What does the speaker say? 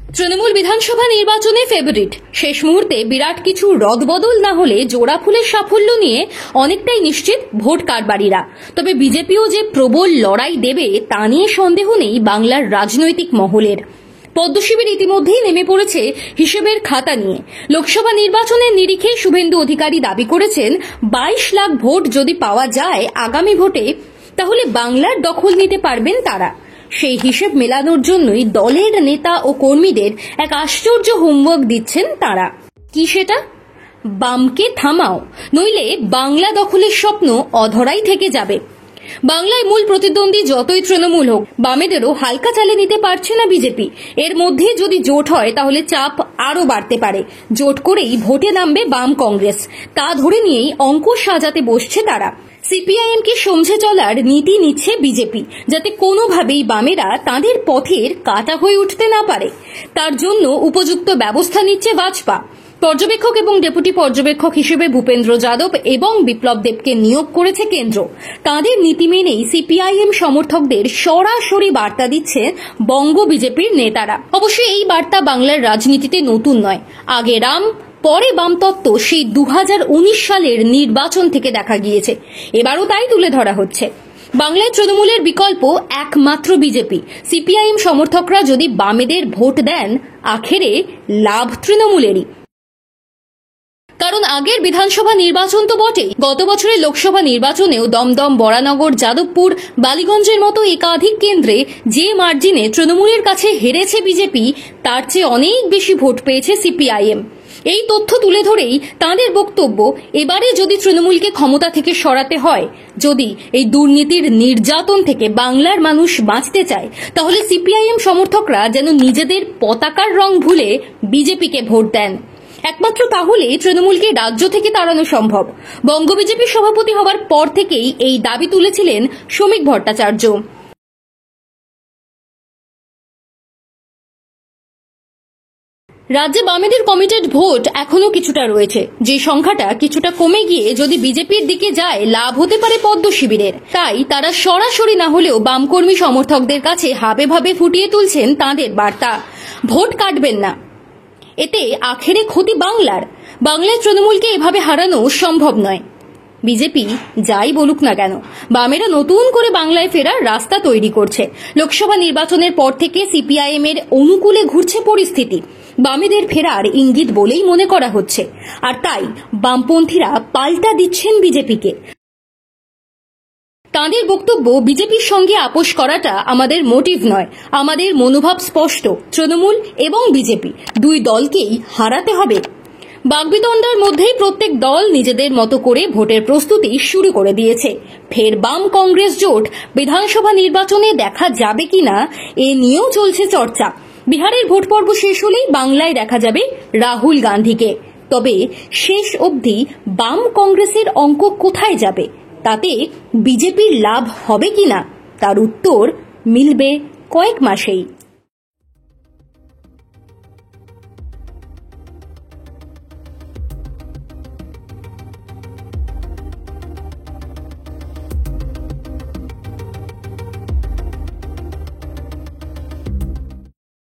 তৃণমূল বিধানসভা নির্বাচনে ফেভারিট, শেষ মুহূর্তে বিরাট কিছু রদবদল না হলে জোড়া ফুলের সাফল্য নিয়ে অনেকটাই নিশ্চিত ভোট কারবারিরা। তবে বিজেপিও যে প্রবল লড়াই দেবে তা নিয়ে সন্দেহ নেই বাংলার রাজনৈতিক মহলের। পদ্মশিবির ইতিমধ্যেই নেমে পড়েছে হিসেবের খাতা নিয়ে। লোকসভা নির্বাচনের নিরিখে শুভেন্দু অধিকারী দাবি করেছেন 22 লাখ ভোট যদি পাওয়া যায় আগামী ভোটে, তাহলে বাংলার দখল নিতে পারবেন তারা। সেই হিসেব মেলানোর জন্যই দলের নেতা ও কর্মীদের এক আশ্চর্য হোমওয়ার্ক দিচ্ছেন তারা। কি সেটা? বামকে থামাও, নইলে বাংলা দখলের স্বপ্ন অধরাই থেকে যাবে। বাংলায় মূল প্রতিদ্বন্দ্বী যতই তৃণমূল হোক, বামেদেরও হালকা চালে নিতে পারছে না বিজেপি। এর মধ্যে যদি জোট হয় তাহলে চাপ আরও বাড়তে পারে। জোট করেই ভোটে নামবে বাম কংগ্রেস, তা ধরে নিয়েই অঙ্ক সাজাতে বসছে তারা। সিপিআইএমকে সমঝে চলার নীতি নিচ্ছে বিজেপি, যাতে কোনোভাবেই বামেরা তাদের পথের কাঁটা হয়ে উঠতে না পারে। তার জন্য উপযুক্ত ব্যবস্থা নিচ্ছে ভাজপা। পর্যবেক্ষক এবং ডেপুটি পর্যবেক্ষক হিসেবে ভূপেন্দ্র যাদব এবং বিপ্লব দেবকে নিয়োগ করেছে কেন্দ্র। তাদের নীতি মেনেই সিপিআইএম সমর্থকদের সরাসরি বার্তা দিচ্ছে বঙ্গ বিজেপির নেতারা। অবশ্যই এই বার্তা বাংলার রাজনীতিতে নতুন নয়। আগে রাম পরে বামতত্ত্ব সেই 2019 সালের নির্বাচন থেকে দেখা গিয়েছে, এবারও তাই তুলে ধরা হচ্ছে। বাংলায় তৃণমূলের বিকল্প একমাত্র বিজেপি। সিপিআইএম সমর্থকরা যদি বামেদের ভোট দেন, আখেরে লাভ তৃণমূলেরই। কারণ আগের বিধানসভা নির্বাচন তো বটেই, গত বছরের লোকসভা নির্বাচনেও দমদম, বরানগর, যাদবপুর, বালিগঞ্জের মতো একাধিক কেন্দ্রে যে মার্জিনে তৃণমূলের কাছে হেরেছে বিজেপি, তার চেয়ে অনেক বেশি ভোট পেয়েছে সিপিআইএম। এই তথ্য তুলে ধরেই তাঁদের বক্তব্য, এবারে যদি তৃণমূলকে ক্ষমতা থেকে সরাতে হয়, যদি এই দুর্নীতির নির্যাতন থেকে বাংলার মানুষ বাঁচতে চায়, তাহলে সিপিআইএম সমর্থকরা যেন নিজেদের পতাকার রং ভুলে বিজেপিকে ভোট দেন। একমাত্র তাহলে তৃণমূলকে রাজ্য থেকে তাড়ানো সম্ভব। বঙ্গ বিজেপির সভাপতি হওয়ার পর থেকেই এই দাবি তুলেছিলেন শ্রমিক ভট্টাচার্য। রাজ্যে বামেদের কমিটেড ভোট এখনো কিছুটা রয়েছে, যে সংখ্যাটা কিছুটা কমে গিয়ে যদি বিজেপির দিকে যায়, লাভ হতে পারে পদ্মশিবিরের। তাই তারা সরাসরি না হলেও বামকর্মী সমর্থকদের কাছে হাবে ভাবে ফুটিয়ে তুলছেন তাঁদের বার্তা, ভোট কাটবেন না। এতে আখেরে ক্ষতি বাংলার। বাংলায় তৃণমূলকে এভাবে হারানো সম্ভব নয়। বিজেপি যাই বলুক না কেন, বামেরা নতুন করে বাংলায় ফেরার রাস্তা তৈরি করছে। লোকসভা নির্বাচনের পর থেকে সিপিআইএম এর অনুকূলে ঘুরছে পরিস্থিতি। বামেদের ফেরার ইঙ্গিত বলেই মনে করা হচ্ছে, আর তাই বামপন্থীরা পাল্টা দিচ্ছেন বিজেপিকে। তাঁদের বক্তব্য, বিজেপির সঙ্গে আপোষ করাটা আমাদের মোটিভ নয়, আমাদের মনোভাব স্পষ্ট, তৃণমূল এবং বিজেপি দুই দলকেই হারাতে হবে। বাগবিতণ্ডার মধ্যেই প্রত্যেক দল নিজেদের মতো করে ভোটের প্রস্তুতি শুরু করে দিয়েছে। ফের বাম কংগ্রেস জোট বিধানসভা নির্বাচনে দেখা যাবে কিনা এ নিয়েও চলছে চর্চা। বিহারের ভোট পর্ব শেষ হলেই বাংলায় দেখা যাবে রাহুল গান্ধীকে। তবে শেষ অবধি বাম কংগ্রেসের অঙ্ক কোথায় যাবে, তাতে বিজেপির লাভ হবে কিনা, তার উত্তর মিলবে কয়েক মাসেই।